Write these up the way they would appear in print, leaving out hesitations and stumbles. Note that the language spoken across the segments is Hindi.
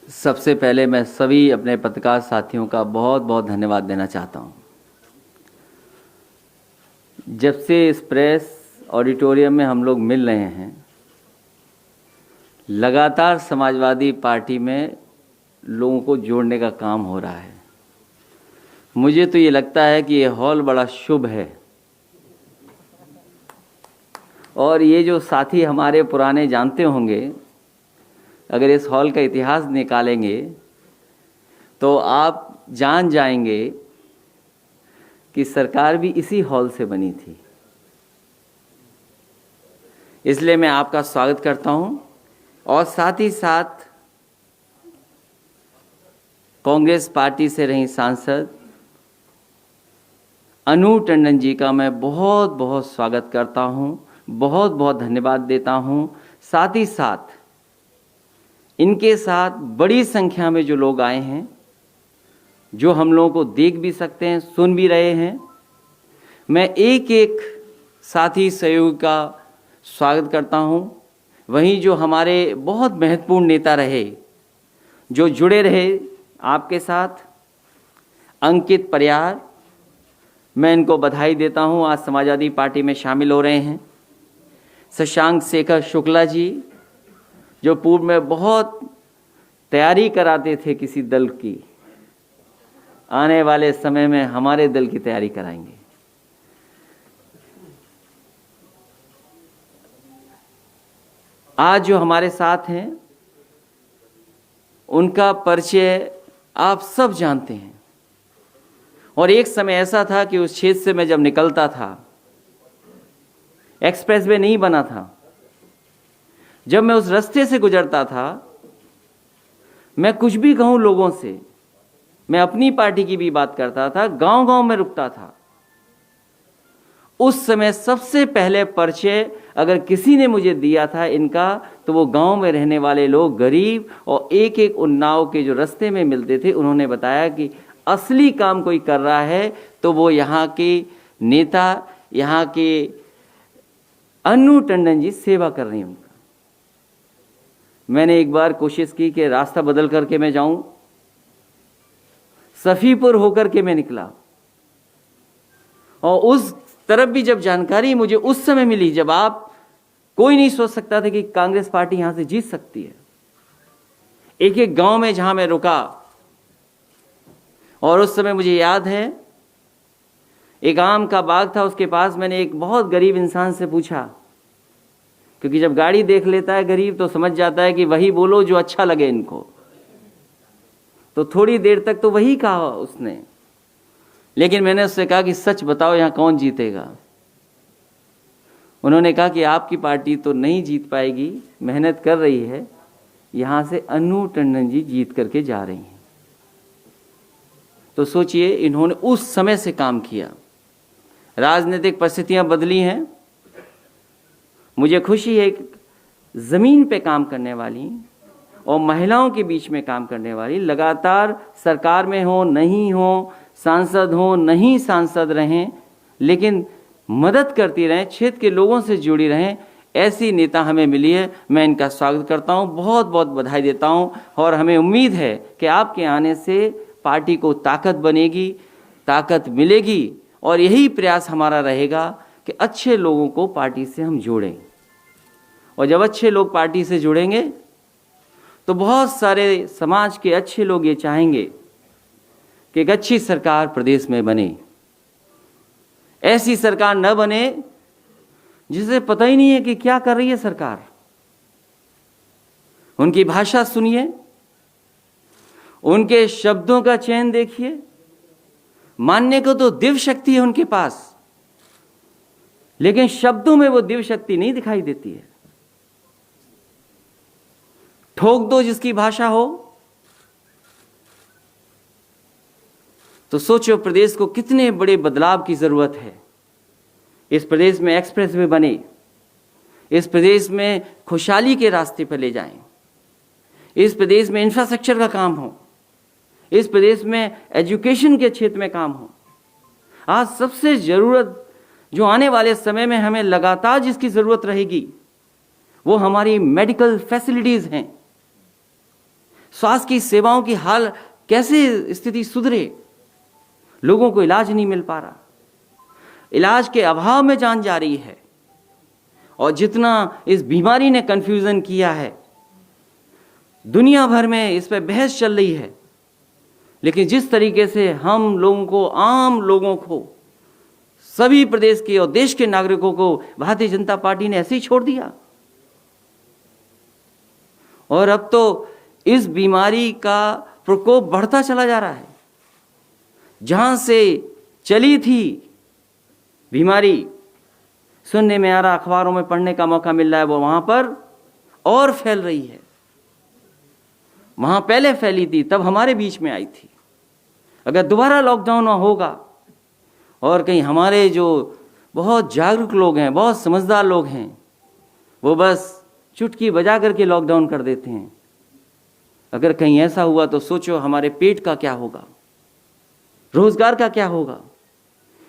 सबसे पहले मैं सभी अपने पत्रकार साथियों का बहुत बहुत धन्यवाद देना चाहता हूं। जब से इस प्रेस ऑडिटोरियम में हम लोग मिल रहे हैं, लगातार समाजवादी पार्टी में लोगों को जोड़ने का काम हो रहा है। मुझे तो ये लगता है कि ये हॉल बड़ा शुभ है और ये जो साथी हमारे पुराने जानते होंगे, अगर इस हॉल का इतिहास निकालेंगे तो आप जान जाएंगे कि सरकार भी इसी हॉल से बनी थी। इसलिए मैं आपका स्वागत करता हूं और साथ ही साथ कांग्रेस पार्टी से रही सांसद अनु टंडन जी का मैं बहुत बहुत स्वागत करता हूं, बहुत बहुत धन्यवाद देता हूं। साथ ही साथ इनके साथ बड़ी संख्या में जो लोग आए हैं, जो हम लोगों को देख भी सकते हैं, सुन भी रहे हैं, मैं एक एक साथी सहयोगी का स्वागत करता हूं। वहीं जो हमारे बहुत महत्वपूर्ण नेता रहे, जो जुड़े रहे आपके साथ, अंकित परियार, मैं इनको बधाई देता हूं, आज समाजवादी पार्टी में शामिल हो रहे हैं। शशांक शेखर शुक्ला जी, जो पूर्व में बहुत तैयारी कराते थे किसी दल की, आने वाले समय में हमारे दल की तैयारी कराएंगे। आज जो हमारे साथ हैं, उनका परिचय आप सब जानते हैं और एक समय ऐसा था कि उस क्षेत्र से मैं जब निकलता था, एक्सप्रेसवे नहीं बना था, जब मैं उस रास्ते से गुजरता था, मैं कुछ भी कहूं लोगों से, मैं अपनी पार्टी की भी बात करता था, गांव-गांव में रुकता था। उस समय सबसे पहले परिचय अगर किसी ने मुझे दिया था इनका, तो वो गांव में रहने वाले लोग, गरीब और एक एक उन्नाव के जो रास्ते में मिलते थे, उन्होंने बताया कि असली काम कोई कर रहा है तो वो यहाँ के नेता, यहाँ के अनु टंडन जी सेवा कर रही हैं उनका। मैंने एक बार कोशिश की कि रास्ता बदल करके मैं जाऊं, सफीपुर होकर के मैं निकला और उस तरफ भी जब जानकारी मुझे उस समय मिली, जब आप कोई नहीं सोच सकता था कि कांग्रेस पार्टी यहां से जीत सकती है। एक एक गांव में जहां मैं रुका, और उस समय मुझे याद है एक आम का बाग था, उसके पास मैंने एक बहुत गरीब इंसान से पूछा, क्योंकि जब गाड़ी देख लेता है गरीब तो समझ जाता है कि वही बोलो जो अच्छा लगे इनको। तो थोड़ी देर तक तो वही कहा उसने, लेकिन मैंने उससे कहा कि सच बताओ यहां कौन जीतेगा। उन्होंने कहा कि आपकी पार्टी तो नहीं जीत पाएगी, मेहनत कर रही है, यहां से अनु टंडन जी जीत करके जा रही हैं। तो सोचिए, इन्होंने उस समय से काम किया। राजनीतिक परिस्थितियां बदली हैं, मुझे खुशी है जमीन पे काम करने वाली और महिलाओं के बीच में काम करने वाली, लगातार सरकार में हो नहीं हो, सांसद हो नहीं सांसद रहें, लेकिन मदद करती रहें, क्षेत्र के लोगों से जुड़ी रहें, ऐसी नेता हमें मिली है। मैं इनका स्वागत करता हूं, बहुत बहुत बधाई देता हूं और हमें उम्मीद है कि आपके आने से पार्टी को ताकत बनेगी, ताकत मिलेगी और यही प्रयास हमारा रहेगा कि अच्छे लोगों को पार्टी से हम जोड़ें। और जब अच्छे लोग पार्टी से जुड़ेंगे तो बहुत सारे समाज के अच्छे लोग ये चाहेंगे कि एक अच्छी सरकार प्रदेश में बने। ऐसी सरकार न बने जिसे पता ही नहीं है कि क्या कर रही है सरकार। उनकी भाषा सुनिए, उनके शब्दों का चयन देखिए, मानने को तो दिव्य शक्ति है उनके पास, लेकिन शब्दों में वो दिव्य शक्ति नहीं दिखाई देती है। ठोक दो जिसकी भाषा हो, तो सोचो प्रदेश को कितने बड़े बदलाव की जरूरत है। इस प्रदेश में एक्सप्रेसवे बने, इस प्रदेश में खुशहाली के रास्ते पर ले जाएं, इस प्रदेश में इंफ्रास्ट्रक्चर का काम हो, इस प्रदेश में एजुकेशन के क्षेत्र में काम हो। आज सबसे जरूरत जो आने वाले समय में हमें लगातार जिसकी जरूरत रहेगी, वो हमारी मेडिकल फैसिलिटीज हैं, स्वास्थ्य की सेवाओं की हाल कैसे स्थिति सुधरे, लोगों को इलाज नहीं मिल पा रहा, इलाज के अभाव में जान जा रही है। और जितना इस बीमारी ने कंफ्यूजन किया है, दुनिया भर में इस पर बहस चल रही है, लेकिन जिस तरीके से हम लोगों को, आम लोगों को, सभी प्रदेश के और देश के नागरिकों को भारतीय जनता पार्टी ने ऐसे ही छोड़ दिया। और अब तो इस बीमारी का प्रकोप बढ़ता चला जा रहा है। जहां से चली थी बीमारी, सुनने में आ रहा, अखबारों में पढ़ने का मौका मिल रहा है, वो वहां पर और फैल रही है। वहां पहले फैली थी, तब हमारे बीच में आई थी। अगर दोबारा लॉकडाउन होगा और कहीं हमारे जो बहुत जागरूक लोग हैं, बहुत समझदार लोग हैं, वो बस चुटकी बजा करके लॉकडाउन कर देते हैं। अगर कहीं ऐसा हुआ तो सोचो हमारे पेट का क्या होगा, रोजगार का क्या होगा।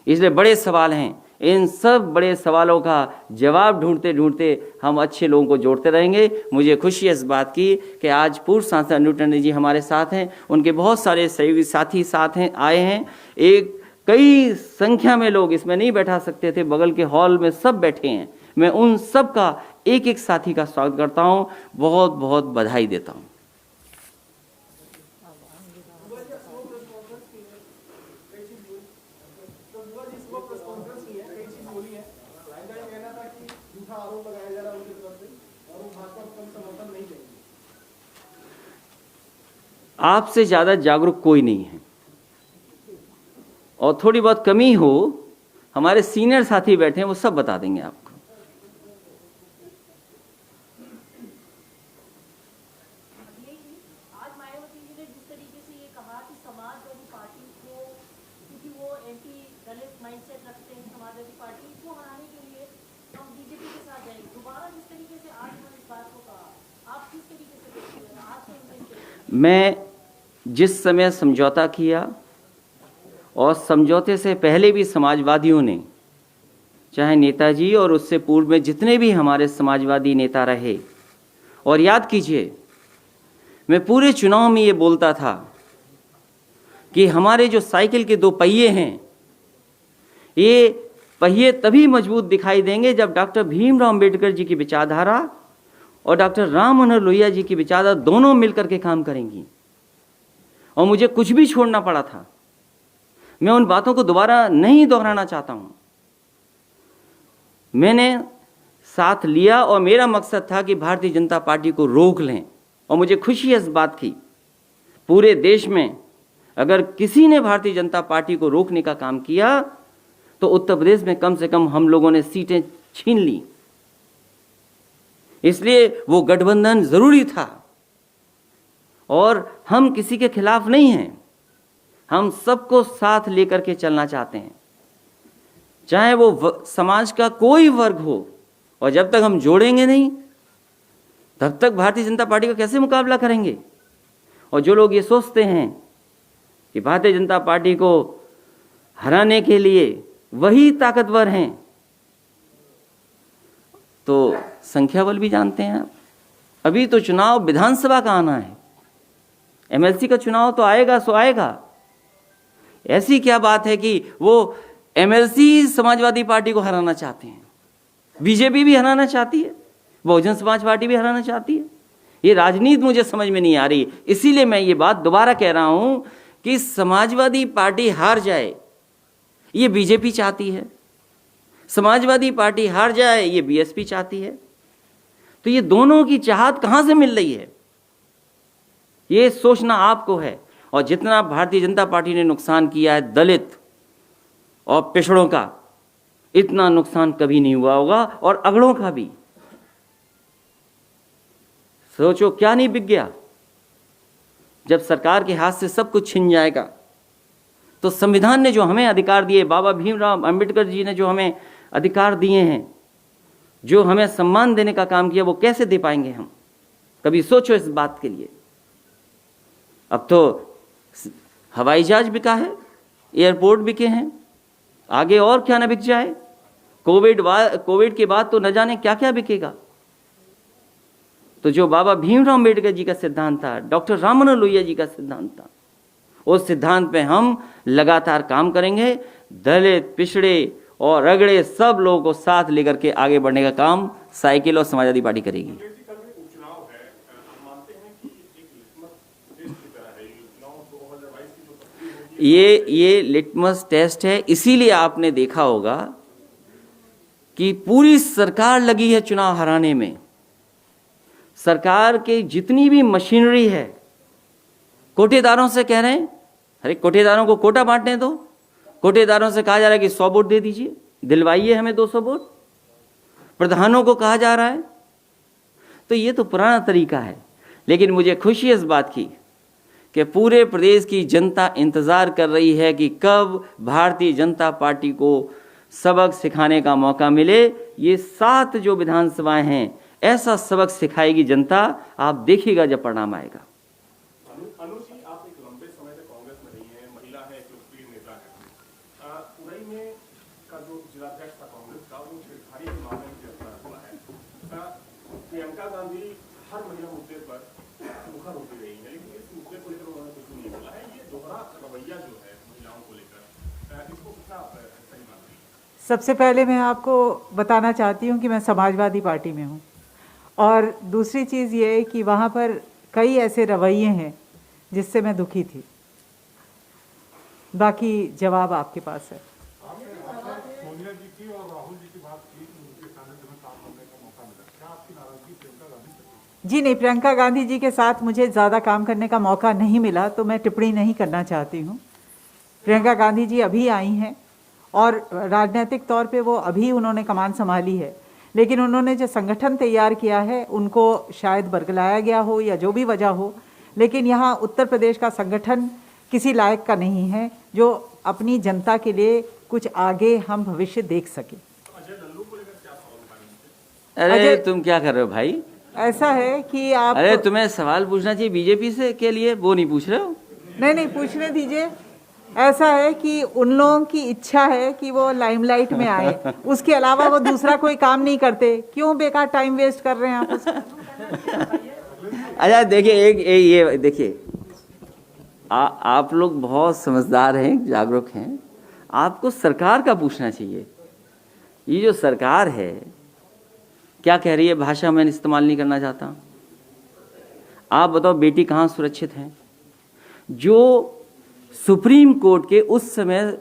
इसलिए बड़े सवाल हैं। इन सब बड़े सवालों का जवाब ढूंढते ढूंढते हम अच्छे लोगों को जोड़ते रहेंगे। मुझे खुशी है इस बात की कि आज पूर्व सांसद अनूप टंडन जी हमारे साथ हैं, उनके बहुत सारे सहयोगी साथी साथ हैं, आए हैं। एक कई संख्या में लोग इसमें नहीं बैठा सकते थे, बगल के हॉल में सब बैठे हैं। मैं उन सब का एक एक साथी का स्वागत करता हूं, बहुत बहुत बधाई देता हूं। आपसे ज्यादा जागरूक कोई नहीं है, और थोड़ी बहुत कमी हो, हमारे सीनियर साथी बैठे हैं, वो सब बता देंगे आपको। आज मायावती जी ने जिस तरीके से ये कहा कि समाजवादी पार्टी को, क्योंकि वो एंटी दलित माइंडसेट रखते हैं, समाजवादी पार्टी को हराने के लिए हम बीजेपी के साथ जाएंगे। दोबारा जिस तरीके से आज उन्होंने इस बात को कहा, आप किस तरीके से देखते हैं आज के इंटेंशन? मैं जिस समय समझौता किया, और समझौते से पहले भी समाजवादियों ने, चाहे नेताजी और उससे पूर्व में जितने भी हमारे समाजवादी नेता रहे, और याद कीजिए मैं पूरे चुनाव में ये बोलता था कि हमारे जो साइकिल के दो पहिए हैं, ये पहिए तभी मजबूत दिखाई देंगे जब डॉक्टर भीमराव अंबेडकर जी की विचारधारा और डॉक्टर राम मनोहर लोहिया जी की विचारधारा दोनों मिलकर के काम करेंगी। और मुझे कुछ भी छोड़ना पड़ा था, मैं उन बातों को दोबारा नहीं दोहराना चाहता हूं। मैंने साथ लिया और मेरा मकसद था कि भारतीय जनता पार्टी को रोक लें। और मुझे खुशी है इस बात की, पूरे देश में अगर किसी ने भारतीय जनता पार्टी को रोकने का काम किया तो उत्तर प्रदेश में कम से कम हम लोगों ने सीटें छीन ली। इसलिए वो गठबंधन जरूरी था, और हम किसी के खिलाफ नहीं हैं, हम सबको साथ लेकर के चलना चाहते हैं, चाहे वो समाज का कोई वर्ग हो। और जब तक हम जोड़ेंगे नहीं, तब तक भारतीय जनता पार्टी का कैसे मुकाबला करेंगे। और जो लोग ये सोचते हैं कि भारतीय जनता पार्टी को हराने के लिए वही ताकतवर हैं, तो संख्या बल भी जानते हैं आप। अभी तो चुनाव विधानसभा का आना है, एमएलसी का चुनाव तो आएगा सो आएगा। ऐसी क्या बात है कि वो एमएलसी समाजवादी पार्टी को हराना चाहते हैं, बीजेपी भी हराना चाहती है, बहुजन समाज पार्टी भी हराना चाहती है। ये राजनीति मुझे समझ में नहीं आ रही। इसीलिए मैं ये बात दोबारा कह रहा हूं कि समाजवादी पार्टी हार जाए ये बीजेपी चाहती है, समाजवादी पार्टी हार जाए ये बीएसपी चाहती है। तो ये दोनों की चाहत कहां से मिल रही है, ये सोचना आपको है। और जितना भारतीय जनता पार्टी ने नुकसान किया है दलित और पिछड़ों का, इतना नुकसान कभी नहीं हुआ होगा, और अगड़ों का भी। सोचो क्या नहीं बिक गया। जब सरकार के हाथ से सब कुछ छिन जाएगा तो संविधान ने जो हमें अधिकार दिए, बाबा भीमराव अंबेडकर जी ने जो हमें अधिकार दिए हैं, जो हमें सम्मान देने का काम किया, वो कैसे दे पाएंगे हम? कभी सोचो इस बात के लिए। अब तो हवाई जहाज बिका है, एयरपोर्ट बिके हैं, आगे और क्या ना बिक जाए। कोविड के बाद तो न जाने क्या क्या बिकेगा। तो जो बाबा भीमराव अम्बेडकर जी का सिद्धांत था, डॉक्टर राम मनोहर लोहिया जी का सिद्धांत था, उस सिद्धांत पे हम लगातार काम करेंगे। दलित, पिछड़े और रगड़े सब लोगों को साथ लेकर के आगे बढ़ने का काम साइकिल और समाजवादी पार्टी करेगी। ये लिटमस टेस्ट है। इसीलिए आपने देखा होगा कि पूरी सरकार लगी है चुनाव हराने में। सरकार के जितनी भी मशीनरी है, कोटेदारों से कह रहे हैं, अरे कोटेदारों को कोटा बांटने दो। कोटेदारों से कहा जा रहा है कि 100 वोट दे दीजिए, दिलवाइए हमें 200 वोट। प्रधानों को कहा जा रहा है। तो ये तो पुराना तरीका है। लेकिन मुझे खुशी है इस बात की कि पूरे प्रदेश की जनता इंतजार कर रही है कि कब भारतीय जनता पार्टी को सबक सिखाने का मौका मिले। ये 7 जो विधानसभाएं हैं, ऐसा सबक सिखाएगी जनता। आप देखिएगा जब परिणाम आएगा। अनुजी, आप एक लंबे समय से कांग्रेस में रही हैं, महिला है, एक लोकप्रिय नेता है। उरई में का जो जिलाध्यक्ष था कांग्रेस का, वो छेड़खानी के मामले में गिरफ्तार हुआ है। प्रियंका गांधी हर महिला मुद्दे पर मुखर होती रही है, लेकिन इस मुद्दे को लेकर उन्होंने कुछ नहीं बोला है। ये दोहरा रवैया जो है महिलाओं को लेकर, इसको कितना सही मानते हैं? सबसे पहले मैं आपको बताना चाहती हूँ कि मैं समाजवादी पार्टी में हूँ, और दूसरी चीज़ ये है कि वहाँ पर कई ऐसे रवैये हैं जिससे मैं दुखी थी। बाकी जवाब आपके पास है। सोनिया जी की और राहुल जी की बात की, उनके सानिध्य में काम करने का मौका मिला, क्या आपकी नाराजगी प्रियंका गांधी से? जी नहीं, प्रियंका गांधी जी के साथ मुझे ज़्यादा काम करने का मौका नहीं मिला, तो मैं टिप्पणी नहीं करना चाहती हूँ। प्रियंका गांधी जी अभी आई हैं और राजनीतिक तौर पे वो अभी उन्होंने कमान संभाली है, लेकिन उन्होंने जो संगठन तैयार किया है उनको शायद बरगलाया गया हो या जो भी वजह हो, लेकिन यहाँ उत्तर प्रदेश का संगठन किसी लायक का नहीं है जो अपनी जनता के लिए कुछ आगे हम भविष्य देख सके। अरे तुम क्या कर रहे हो भाई? ऐसा है कि आप, अरे तुम्हें सवाल पूछना चाहिए बीजेपी से के लिए, वो नहीं पूछ रहे हो। नहीं पूछने दीजिए। ऐसा है कि उन लोगों की इच्छा है कि वो लाइमलाइट में आए, उसके अलावा वो दूसरा कोई काम नहीं करते। क्यों बेकार टाइम वेस्ट कर रहे हैं आप उसका? अच्छा देखिए, ये देखिए, आप लोग बहुत समझदार हैं, जागरूक हैं। आपको सरकार का पूछना चाहिए। ये जो सरकार है क्या कह रही है, भाषा मैं इस्तेमाल नहीं करना चाहता। आप बताओ बेटी कहाँ सुरक्षित है? जो सुप्रीम कोर्ट के उस समय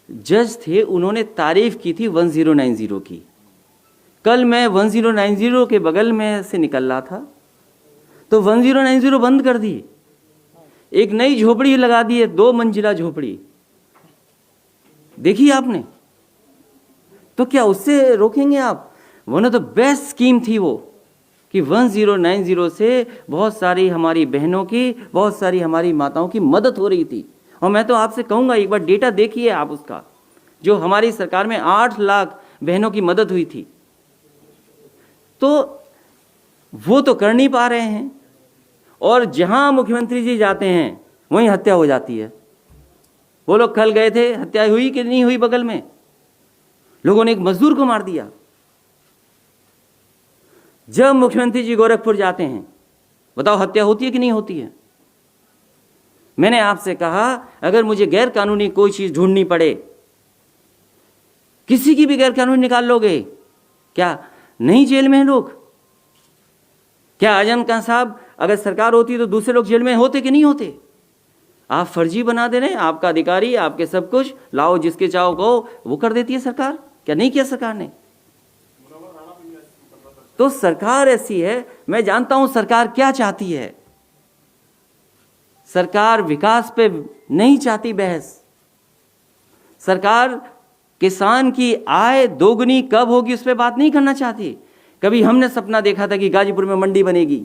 जज थे, उन्होंने तारीफ की थी 1090 की। कल मैं 1090 के बगल में से निकल रहा था तो 1090 बंद कर दी, एक नई झोपड़ी लगा दी है, 2 मंजिला झोपड़ी। देखिए आपने, तो क्या उससे रोकेंगे आप? One of the best scheme थी वो कि 1090 से बहुत सारी हमारी बहनों की, बहुत सारी हमारी माताओं की मदद हो रही थी। और मैं तो आपसे कहूँगा एक बार डेटा देखिए आप उसका, जो हमारी सरकार में 8 लाख बहनों की मदद हुई थी। तो वो तो कर नहीं पा रहे हैं, और जहाँ मुख्यमंत्री जी जाते हैं वहीं हत्या हो जाती है। वो लोग कल गए थे, हत्या हुई कि नहीं हुई? बगल में लोगों ने एक मजदूर को मार दिया। जब मुख्यमंत्री जी गोरखपुर जाते हैं, बताओ हत्या होती है कि नहीं होती है? मैंने आपसे कहा अगर मुझे गैर कानूनी कोई चीज ढूंढनी पड़े, किसी की भी गैर कानूनी निकाल लोगे क्या? नहीं जेल में हैं लोग। क्या आजम खान साहब अगर सरकार होती तो दूसरे लोग जेल में होते कि नहीं होते? आप फर्जी बना दे रहे हैं। आपका अधिकारी, आपके सब कुछ लाओ, जिसके चाहो कहो, वो कर देती है सरकार। क्या नहीं किया सरकार ने? तो सरकार ऐसी है। मैं जानता हूं सरकार क्या चाहती है। सरकार विकास पे नहीं चाहती बहस। सरकार किसान की आय दोगुनी कब होगी उस पर बात नहीं करना चाहती। कभी हमने सपना देखा था कि गाजीपुर में मंडी बनेगी,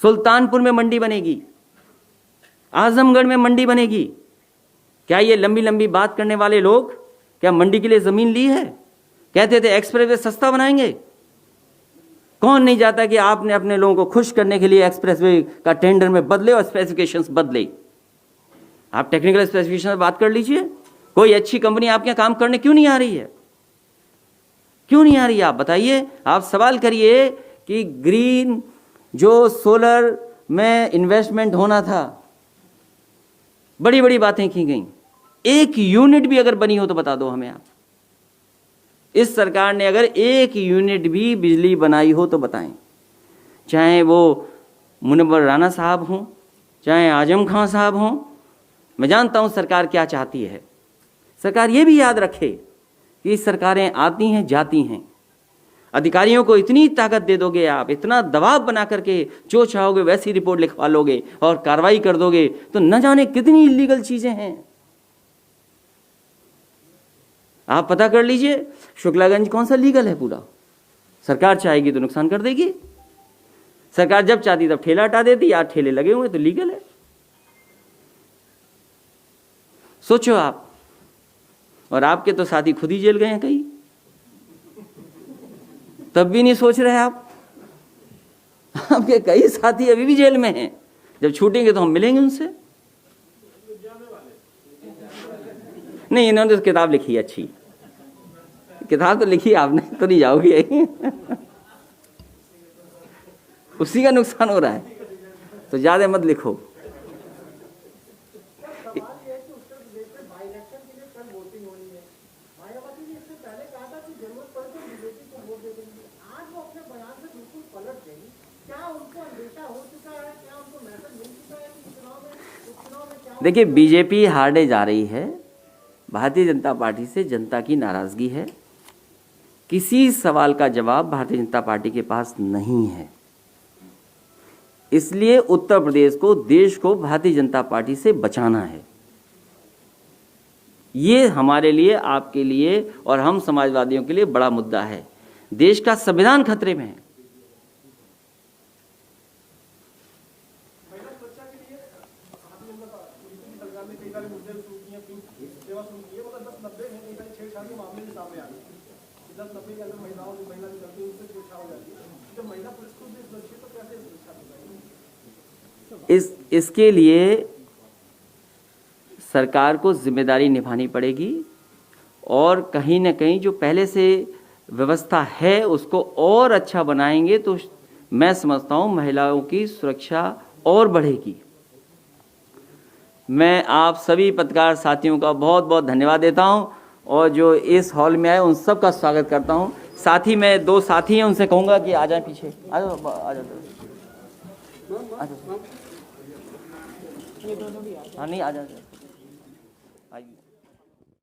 सुल्तानपुर में मंडी बनेगी, आजमगढ़ में मंडी बनेगी। क्या ये लंबी लंबी बात करने वाले लोग क्या मंडी के लिए जमीन ली है? कहते थे एक्सप्रेसवे सस्ता बनाएंगे। कौन नहीं चाहता कि आपने अपने लोगों को खुश करने के लिए एक्सप्रेसवे का टेंडर में बदले और स्पेसिफिकेशंस बदले। आप टेक्निकल स्पेसिफिकेशन में बात कर लीजिए। कोई अच्छी कंपनी आपके यहाँ काम करने क्यों नहीं आ रही है? क्यों नहीं आ रही है? आप बताइए। आप सवाल करिए कि ग्रीन जो सोलर में इन्वेस्टमेंट होना था, बड़ी बड़ी बातें की गई। एक यूनिट भी अगर बनी हो तो बता दो हमें आप। इस सरकार ने अगर एक यूनिट भी बिजली बनाई हो तो बताएं। चाहे वो मुनव्वर राणा साहब हों, चाहे आजम खां साहब हों, मैं जानता हूं सरकार क्या चाहती है। सरकार ये भी याद रखे कि सरकारें आती हैं जाती हैं, अधिकारियों को इतनी ताकत दे दोगे आप, इतना दबाव बना करके जो चाहोगे वैसी रिपोर्ट लिखवा लोगे और कार्रवाई कर दोगे, तो न जाने कितनी इलीगल चीजें हैं। आप पता कर लीजिए शुक्लागंज कौन सा लीगल है पूरा। सरकार चाहेगी तो नुकसान कर देगी, सरकार जब चाहती तब ठेला हटा देती। आज ठेले लगे हुए तो लीगल है। सोचो आप। और आपके तो साथी खुद ही जेल गए हैं कहीं, तब भी नहीं सोच रहे आप। आपके कई साथी अभी भी जेल में हैं, जब छूटेंगे तो हम मिलेंगे उनसे। नहीं, इन्होंने तो किताब लिखी है, अच्छी किताब तो लिखी, आपने तो नहीं जाओगे। उसी का नुकसान हो रहा है, तो ज्यादा मत लिखो। देखिए, बीजेपी हारने जा रही है, भारतीय जनता पार्टी से जनता की नाराजगी है। किसी सवाल का जवाब भारतीय जनता पार्टी के पास नहीं है। इसलिए उत्तर प्रदेश को, देश को भारतीय जनता पार्टी से बचाना है। ये हमारे लिए, आपके लिए और हम समाजवादियों के लिए बड़ा मुद्दा है। देश का संविधान खतरे में है। इसके लिए सरकार को जिम्मेदारी निभानी पड़ेगी और कहीं न कहीं जो पहले से व्यवस्था है उसको और अच्छा बनाएंगे तो मैं समझता हूं महिलाओं की सुरक्षा और बढ़ेगी। मैं आप सभी पत्रकार साथियों का बहुत बहुत धन्यवाद देता हूं और जो इस हॉल में आए उन सब का स्वागत करता हूं। साथ ही मैं दो साथी हैं, उनसे कहूंगा कि आ जाए पीछे। आ जाओ, आ जाओ। हाँ, नहीं, आ जाओ।